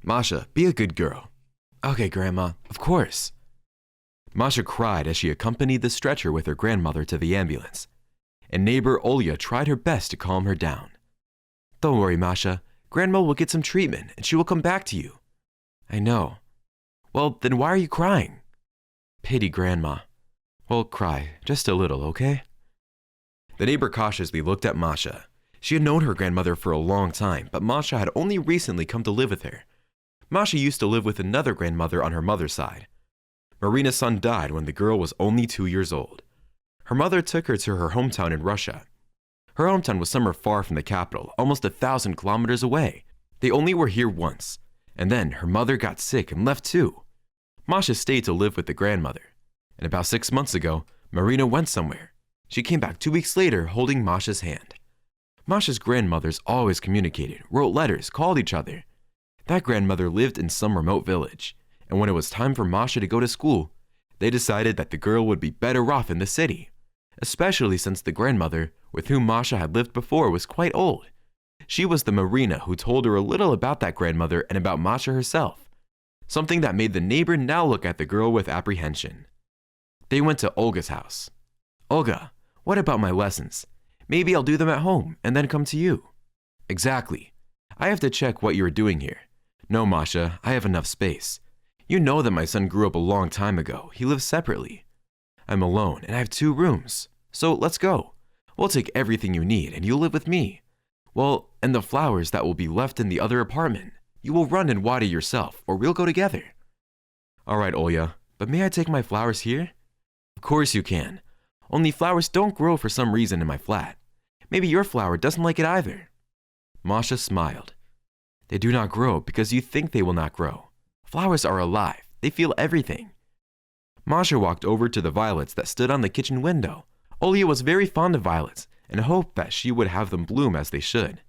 Masha, be a good girl. Okay, Grandma, of course. Masha cried as she accompanied the stretcher with her grandmother to the ambulance, and neighbor Olya tried her best to calm her down. Don't worry, Masha. Grandma will get some treatment and she will come back to you. I know. Well, then why are you crying? Pity Grandma. Well, cry, just a little, okay? The neighbor cautiously looked at Masha. She had known her grandmother for a long time, but Masha had only recently come to live with her. Masha used to live with another grandmother on her mother's side. Marina's son died when the girl was only 2 years old. Her mother took her to her hometown in Russia. Her hometown was somewhere far from the capital, almost 1,000 kilometers away. They only were here once, and then her mother got sick and left too. Masha stayed to live with the grandmother, and about 6 months ago, Marina went somewhere. She came back 2 weeks later holding Masha's hand. Masha's grandmothers always communicated, wrote letters, called each other. That grandmother lived in some remote village, and when it was time for Masha to go to school, they decided that the girl would be better off in the city, especially since the grandmother with whom Masha had lived before was quite old. She was the Marina who told her a little about that grandmother and about Masha herself, something that made the neighbor now look at the girl with apprehension. They went to Olga's house. Olga, what about my lessons? Maybe I'll do them at home and then come to you. Exactly. I have to check what you are doing here. No, Masha, I have enough space. You know that my son grew up a long time ago. He lives separately. I'm alone and I have 2 rooms. So let's go. We'll take everything you need and you'll live with me. Well, and the flowers that will be left in the other apartment. You will run and water yourself or we'll go together. All right, Olya, but may I take my flowers here? Of course you can. Only flowers don't grow for some reason in my flat. Maybe your flower doesn't like it either. Masha smiled. They do not grow because you think they will not grow. Flowers are alive. They feel everything. Masha walked over to the violets that stood on the kitchen window. Olya was very fond of violets and hoped that she would have them bloom as they should.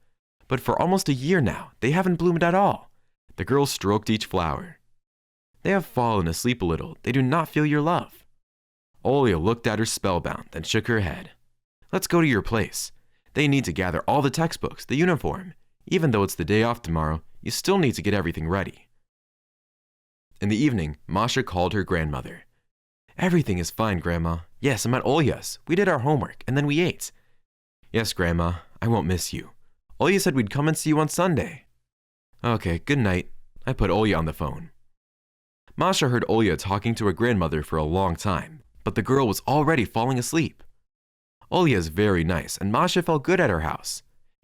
But for almost a year now, they haven't bloomed at all. The girl stroked each flower. They have fallen asleep a little. They do not feel your love. Olya looked at her spellbound, then shook her head. Let's go to your place. They need to gather all the textbooks, the uniform. Even though it's the day off tomorrow, you still need to get everything ready. In the evening, Masha called her grandmother. Everything is fine, Grandma. Yes, I'm at Olya's. We did our homework, and then we ate. Yes, Grandma, I won't miss you. Olya said we'd come and see you on Sunday. Okay, good night. I put Olya on the phone. Masha heard Olya talking to her grandmother for a long time, but the girl was already falling asleep. Olya is very nice, and Masha felt good at her house.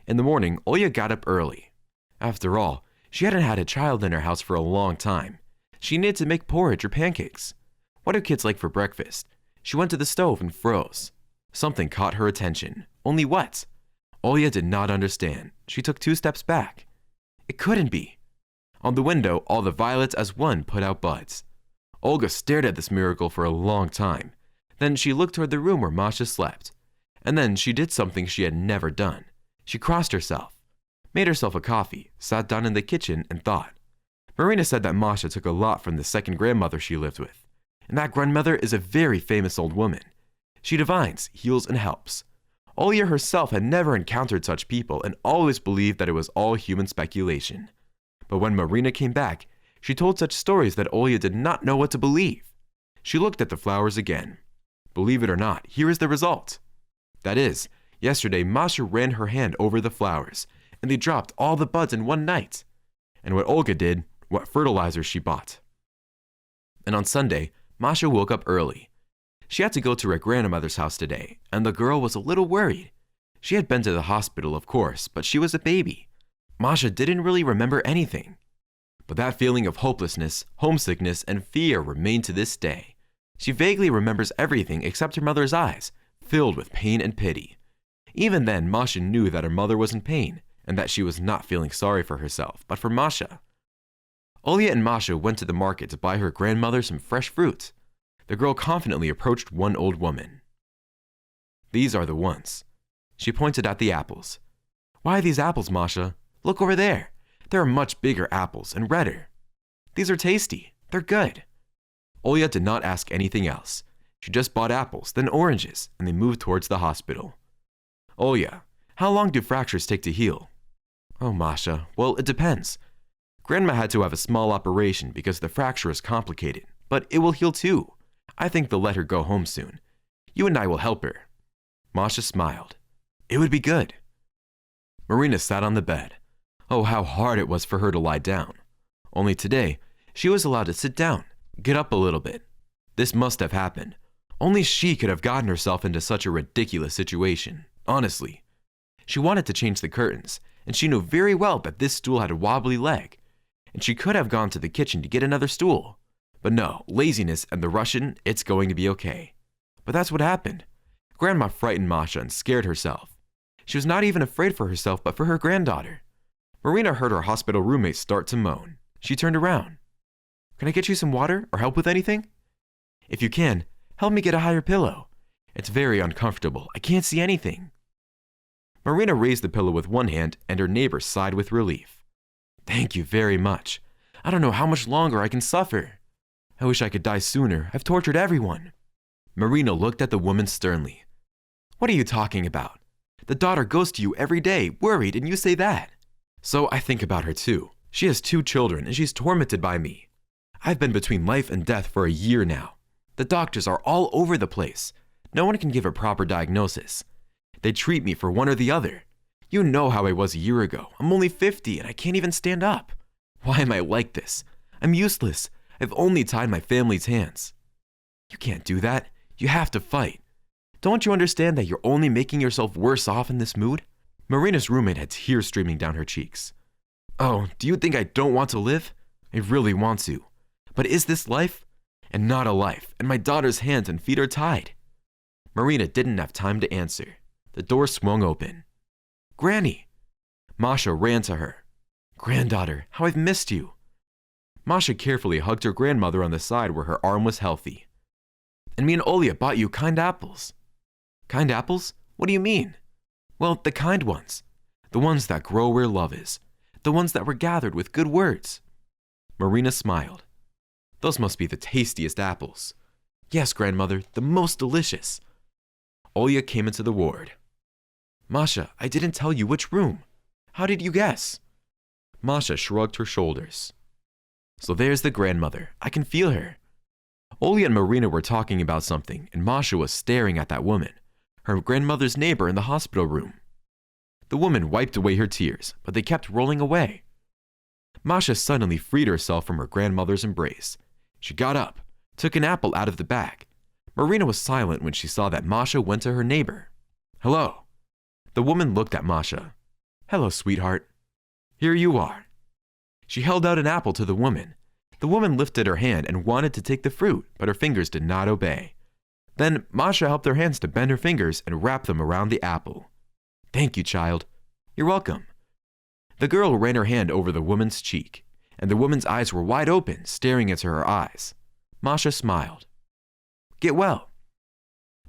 In the morning, Olya got up early. After all, she hadn't had a child in her house for a long time. She needed to make porridge or pancakes. What do kids like for breakfast? She went to the stove and froze. Something caught her attention. Only what? Olya did not understand. She took 2 steps back. It couldn't be. On the window, all the violets as one put out buds. Olga stared at this miracle for a long time. Then she looked toward the room where Masha slept. And then she did something she had never done. She crossed herself, made herself a coffee, sat down in the kitchen, and thought. Marina said that Masha took a lot from the second grandmother she lived with. And that grandmother is a very famous old woman. She divines, heals, and helps. Olya herself had never encountered such people and always believed that it was all human speculation. But when Marina came back, she told such stories that Olya did not know what to believe. She looked at the flowers again. Believe it or not, here is the result. That is, yesterday Masha ran her hand over the flowers, and they dropped all the buds in one night. And what Olga did, what fertilizer she bought. And on Sunday, Masha woke up early. She had to go to her grandmother's house today, and the girl was a little worried. She had been to the hospital, of course, but she was a baby. Masha didn't really remember anything. But that feeling of hopelessness, homesickness, and fear remained to this day. She vaguely remembers everything except her mother's eyes, filled with pain and pity. Even then, Masha knew that her mother was in pain, and that she was not feeling sorry for herself, but for Masha. Olya and Masha went to the market to buy her grandmother some fresh fruit. The girl confidently approached one old woman. These are the ones. She pointed at the apples. Why these apples, Masha? Look over there. There are much bigger apples and redder. These are tasty. They're good. Olya did not ask anything else. She just bought apples, then oranges, and they moved towards the hospital. Olya, how long do fractures take to heal? Oh, Masha, well, it depends. Grandma had to have a small operation because the fracture is complicated, but it will heal too. I think they'll let her go home soon. You and I will help her." Masha smiled. "It would be good." Marina sat on the bed. Oh, how hard it was for her to lie down. Only today, she was allowed to sit down, get up a little bit. This must have happened. Only she could have gotten herself into such a ridiculous situation, honestly. She wanted to change the curtains, and she knew very well that this stool had a wobbly leg, and she could have gone to the kitchen to get another stool. But no, laziness and the Russian, it's going to be okay. But that's what happened. Grandma frightened Masha and scared herself. She was not even afraid for herself, but for her granddaughter. Marina heard her hospital roommate start to moan. She turned around. "Can I get you some water or help with anything?" "If you can, help me get a higher pillow. It's very uncomfortable. I can't see anything." Marina raised the pillow with one hand and her neighbor sighed with relief. "Thank you very much. I don't know how much longer I can suffer. I wish I could die sooner. I've tortured everyone." Marina looked at the woman sternly. "What are you talking about? The daughter goes to you every day, worried, and you say that." "So I think about her too. She has 2 children and she's tormented by me. I've been between life and death for a year now. The doctors are all over the place. No one can give a proper diagnosis. They treat me for one or the other. You know how I was a year ago. I'm only 50 and I can't even stand up. Why am I like this? I'm useless. I've only tied my family's hands." "You can't do that. You have to fight. Don't you understand that you're only making yourself worse off in this mood?" Marina's roommate had tears streaming down her cheeks. "Oh, do you think I don't want to live? I really want to. But is this life? And not a life, and my daughter's hands and feet are tied." Marina didn't have time to answer. The door swung open. "Granny!" Masha ran to her. "Granddaughter, how I've missed you." Masha carefully hugged her grandmother on the side where her arm was healthy. "And me and Olya bought you kind apples." "Kind apples? What do you mean?" "Well, the kind ones. The ones that grow where love is. The ones that were gathered with good words." Marina smiled. "Those must be the tastiest apples." "Yes, grandmother, the most delicious." Olya came into the ward. "Masha, I didn't tell you which room. How did you guess?" Masha shrugged her shoulders. "So there's the grandmother. I can feel her." Olya and Marina were talking about something, and Masha was staring at that woman, her grandmother's neighbor in the hospital room. The woman wiped away her tears, but they kept rolling away. Masha suddenly freed herself from her grandmother's embrace. She got up, took an apple out of the bag. Marina was silent when she saw that Masha went to her neighbor. "Hello." The woman looked at Masha. "Hello, sweetheart. Here you are." She held out an apple to the woman. The woman lifted her hand and wanted to take the fruit, but her fingers did not obey. Then Masha helped her hands to bend her fingers and wrap them around the apple. "Thank you, child." "You're welcome." The girl ran her hand over the woman's cheek, and the woman's eyes were wide open, staring into her eyes. Masha smiled. "Get well."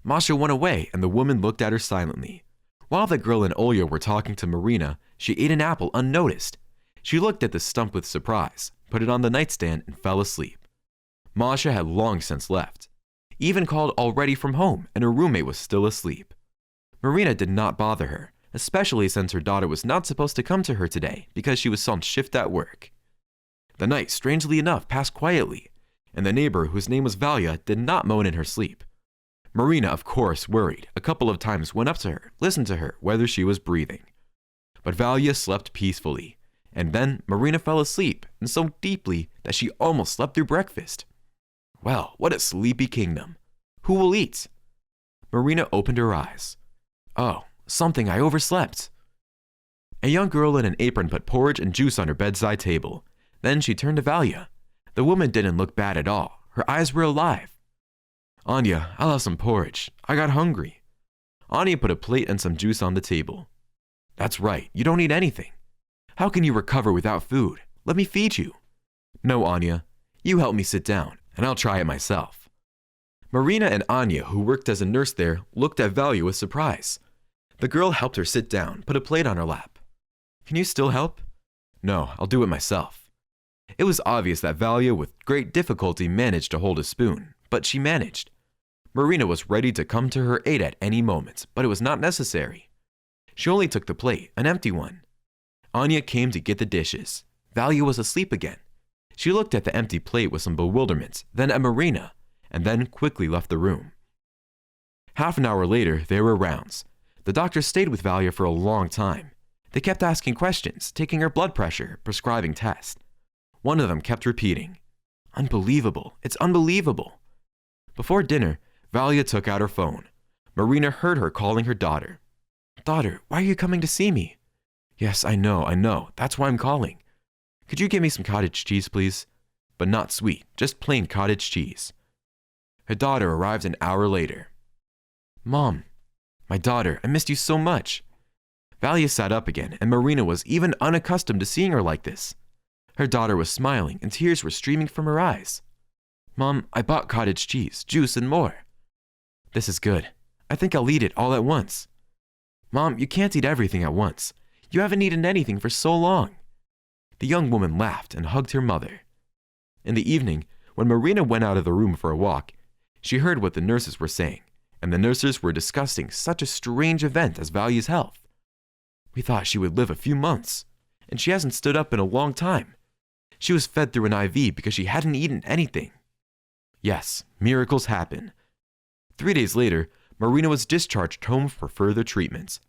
Masha went away, and the woman looked at her silently. While the girl and Olya were talking to Marina, she ate an apple unnoticed. She looked at the stump with surprise, put it on the nightstand, and fell asleep. Masha had long since left. Even called already from home, and her roommate was still asleep. Marina did not bother her, especially since her daughter was not supposed to come to her today because she was on shift at work. The night, strangely enough, passed quietly, and the neighbor, whose name was Valya, did not moan in her sleep. Marina, of course, worried, a couple of times went up to her, listened to her, whether she was breathing. But Valya slept peacefully, and then Marina fell asleep, and so deeply that she almost slept through breakfast. Well, what a sleepy kingdom. Who will eat? Marina opened her eyes. Oh, something I overslept. A young girl in an apron put porridge and juice on her bedside table. Then she turned to Valya. The woman didn't look bad at all. Her eyes were alive. Anya, I'll have some porridge. I got hungry. Anya put a plate and some juice on the table. That's right, you don't eat anything. How can you recover without food? Let me feed you. No, Anya. You help me sit down, and I'll try it myself. Marina and Anya, who worked as a nurse there, looked at Valya with surprise. The girl helped her sit down, put a plate on her lap. Can you still help? No, I'll do it myself. It was obvious that Valya with great difficulty managed to hold a spoon, but she managed. Marina was ready to come to her aid at any moment, but it was not necessary. She only took the plate, an empty one. Anya came to get the dishes. Valia was asleep again. She looked at the empty plate with some bewilderment, then at Marina, and then quickly left the room. Half an hour later, there were rounds. The doctor stayed with Valia for a long time. They kept asking questions, taking her blood pressure, prescribing tests. One of them kept repeating, "Unbelievable, it's unbelievable." Before dinner, Valia took out her phone. Marina heard her calling her daughter. "Daughter, why are you coming to see me?" "Yes, I know, that's why I'm calling. Could you get me some cottage cheese, please? But not sweet, just plain cottage cheese." Her daughter arrived an hour later. "Mom, my daughter, I missed you so much." Valia sat up again, and Marina was even unaccustomed to seeing her like this. Her daughter was smiling, and tears were streaming from her eyes. "Mom, I bought cottage cheese, juice, and more." "This is good. I think I'll eat it all at once." "Mom, you can't eat everything at once. You haven't eaten anything for so long." The young woman laughed and hugged her mother. In the evening, when Marina went out of the room for a walk, she heard what the nurses were saying, and the nurses were discussing such a strange event as Valia's health. "We thought she would live a few months, and she hasn't stood up in a long time. She was fed through an IV because she hadn't eaten anything." Yes, miracles happen. 3 days later, Marina was discharged home for further treatments.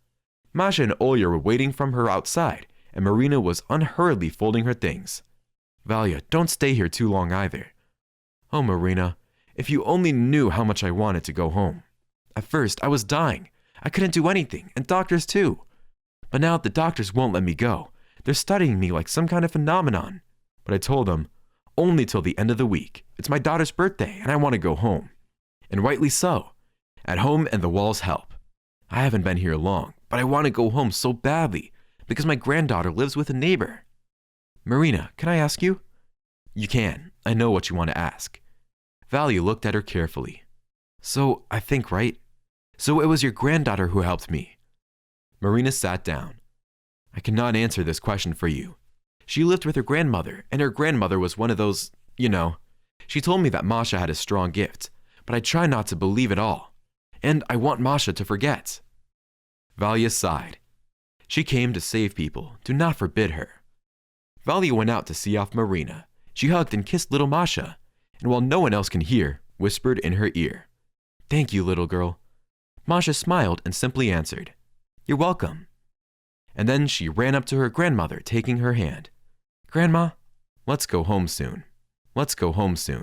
Masha and Olya were waiting from her outside, and Marina was unhurriedly folding her things. "Valia, don't stay here too long either." "Oh, Marina, if you only knew how much I wanted to go home. At first, I was dying. I couldn't do anything, and doctors too. But now the doctors won't let me go. They're studying me like some kind of phenomenon." But I told them, "Only till the end of the week. It's my daughter's birthday, and I want to go home." And rightly so. At home and the walls help. I haven't been here long, but I want to go home so badly, because my granddaughter lives with a neighbor. "Marina, can I ask you?" "You can. I know what you want to ask." Valia looked at her carefully. "So, I think, right? So it was your granddaughter who helped me." Marina sat down. "I cannot answer this question for you. She lived with her grandmother, and her grandmother was one of those, you know. She told me that Masha had a strong gift, but I try not to believe it all. And I want Masha to forget." Valia sighed. She came to save people. Do not forbid her. Valia went out to see off Marina. She hugged and kissed little Masha, and while no one else can hear, whispered in her ear, "Thank you, little girl." Masha smiled and simply answered, "You're welcome." And then she ran up to her grandmother, taking her hand. "Grandma, let's go home soon. Let's go home soon."